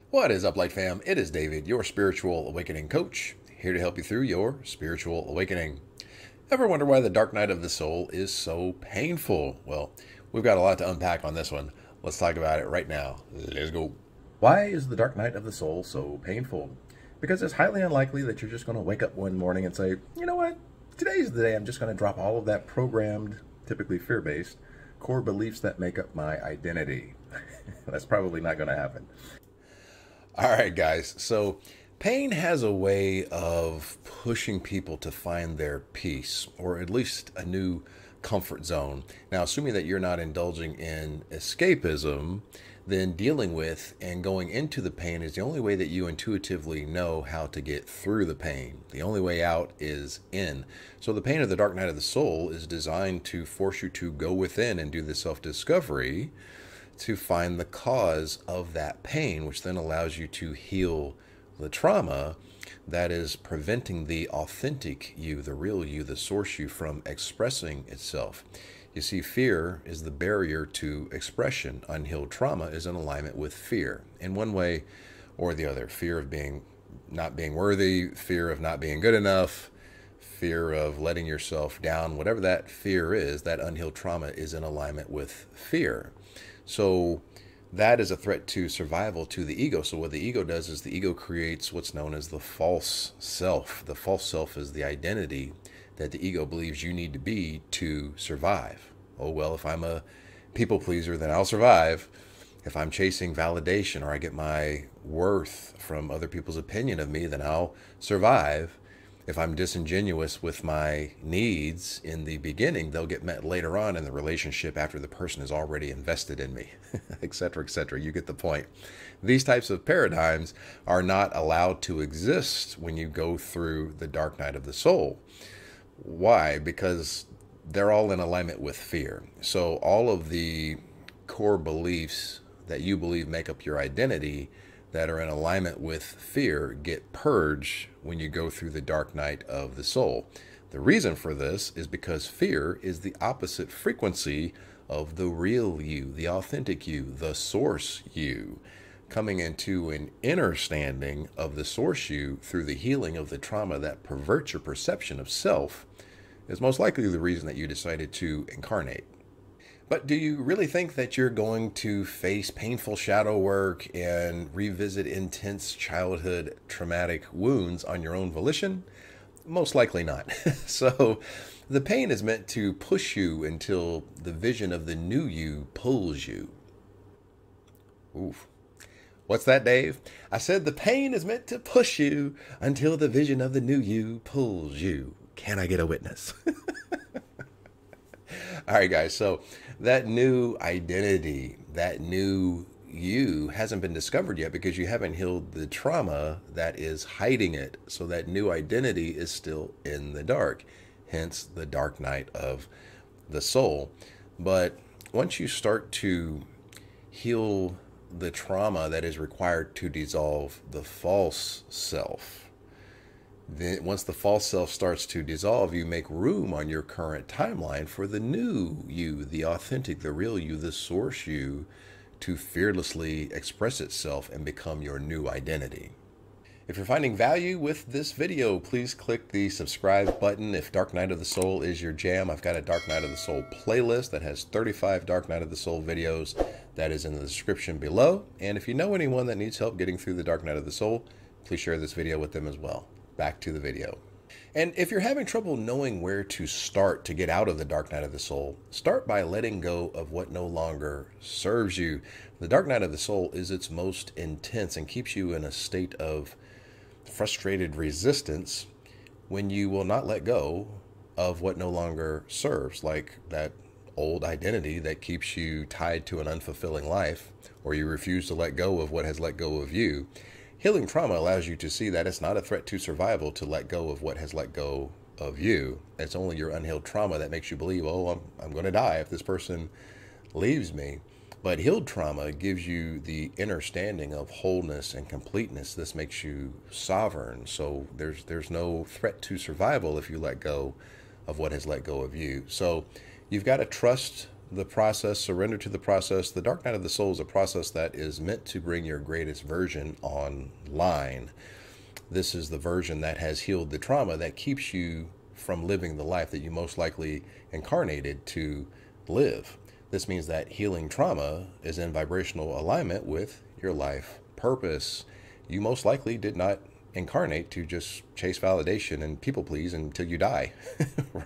What is up, Light Fam? It is David, your spiritual awakening coach, here to help you through your spiritual awakening. Ever wonder why the dark night of the soul is so painful? Well, we've got a lot to unpack on this one. Let's talk about it right now. Let's go. Why is the dark night of the soul so painful? Because it's highly unlikely that you're just going to wake up one morning and say, you know what, today's the day I'm just going to drop all of that programmed, typically fear-based, core beliefs that make up my identity. That's probably not going to happen. All right, guys. So pain has a way of pushing people to find their peace, or at least a new comfort zone. Now, assuming that you're not indulging in escapism, then dealing with and going into the pain is the only way that you intuitively know how to get through the pain. The only way out is in. So the pain of the dark night of the soul is designed to force you to go within and do the self-discovery to find the cause of that pain, which then allows you to heal the trauma that is preventing the authentic you, the real you, the source you from expressing itself. You see, fear is the barrier to expression. Unhealed trauma is in alignment with fear in one way or the other. Fear of not being worthy, fear of not being good enough, fear of letting yourself down, whatever that fear is, that unhealed trauma is in alignment with fear. So that is a threat to survival to the ego. So what the ego does is the ego creates what's known as the false self. The false self is the identity that the ego believes you need to be to survive. Oh, well, if I'm a people pleaser, then I'll survive. If I'm chasing validation or I get my worth from other people's opinion of me, then I'll survive. If I'm disingenuous with my needs in the beginning, they'll get met later on in the relationship after the person is already invested in me, etc., etc. You get the point. These types of paradigms are not allowed to exist when you go through the dark night of the soul. Why? Because they're all in alignment with fear. So all of the core beliefs that you believe make up your identity that are in alignment with fear get purged when you go through the dark night of the soul. The reason for this is because fear is the opposite frequency of the real you, the authentic you, the source you. Coming into an understanding of the source you through the healing of the trauma that perverts your perception of self is most likely the reason that you decided to incarnate. But do you really think that you're going to face painful shadow work and revisit intense childhood traumatic wounds on your own volition? Most likely not. So the pain is meant to push you until the vision of the new you pulls you. Oof. What's that, Dave? I said the pain is meant to push you until the vision of the new you pulls you. Can I get a witness? All right, guys. So that new identity, that new you hasn't been discovered yet because you haven't healed the trauma that is hiding it. So that new identity is still in the dark, hence the dark night of the soul. But once you start to heal the trauma that is required to dissolve the false self, then once the false self starts to dissolve, you make room on your current timeline for the new you, the authentic, the real you, the source you, to fearlessly express itself and become your new identity. If you're finding value with this video, please click the subscribe button. If Dark Night of the Soul is your jam, I've got a Dark Night of the Soul playlist that has 35 Dark Night of the Soul videos that is in the description below. And if you know anyone that needs help getting through the Dark Night of the Soul, please share this video with them as well. Back to the video. And if you're having trouble knowing where to start to get out of the dark night of the soul, start by letting go of what no longer serves you. The dark night of the soul is its most intense and keeps you in a state of frustrated resistance when you will not let go of what no longer serves, like that old identity that keeps you tied to an unfulfilling life, or you refuse to let go of what has let go of you. Healing trauma allows you to see that it's not a threat to survival to let go of what has let go of you. It's only your unhealed trauma that makes you believe, oh, I'm going to die if this person leaves me. But healed trauma gives you the inner standing of wholeness and completeness. This makes you sovereign. So there's no threat to survival if you let go of what has let go of you. So you've got to trust the process, surrender to the process. The dark night of the soul is a process that is meant to bring your greatest version online. This is the version that has healed the trauma that keeps you from living the life that you most likely incarnated to live. This means that healing trauma is in vibrational alignment with your life purpose. You most likely did not incarnate to just chase validation and people please until you die,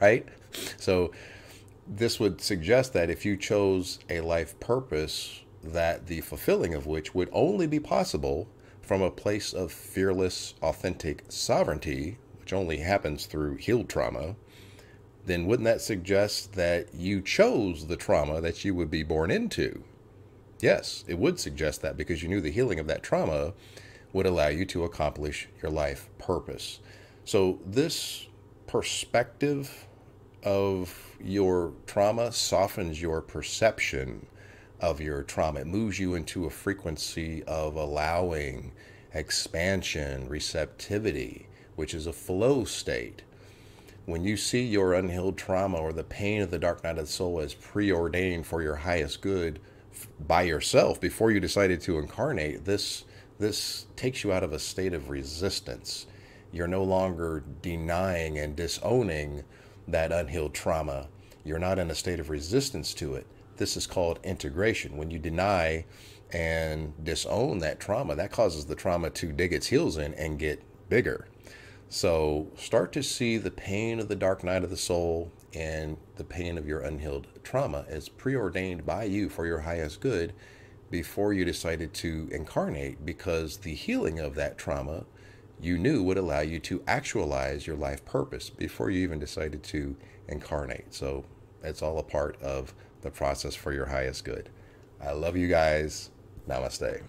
right? So this would suggest that if you chose a life purpose, that the fulfilling of which would only be possible from a place of fearless, authentic sovereignty, which only happens through healed trauma, then wouldn't that suggest that you chose the trauma that you would be born into? Yes, it would suggest that, because you knew the healing of that trauma would allow you to accomplish your life purpose. So this perspective of your trauma softens your perception of your trauma. It moves you into a frequency of allowing, expansion, receptivity, which is a flow state. When you see your unhealed trauma or the pain of the dark night of the soul as preordained for your highest good by yourself before you decided to incarnate, this takes you out of a state of resistance. You're no longer denying and disowning that unhealed trauma. You're not in a state of resistance to it. This is called integration. When you deny and disown that trauma, that causes the trauma to dig its heels in and get bigger. So start to see the pain of the dark night of the soul and the pain of your unhealed trauma as preordained by you for your highest good before you decided to incarnate, because the healing of that trauma you knew would allow you to actualize your life purpose before you even decided to incarnate. So it's all a part of the process for your highest good. I love you guys. Namaste.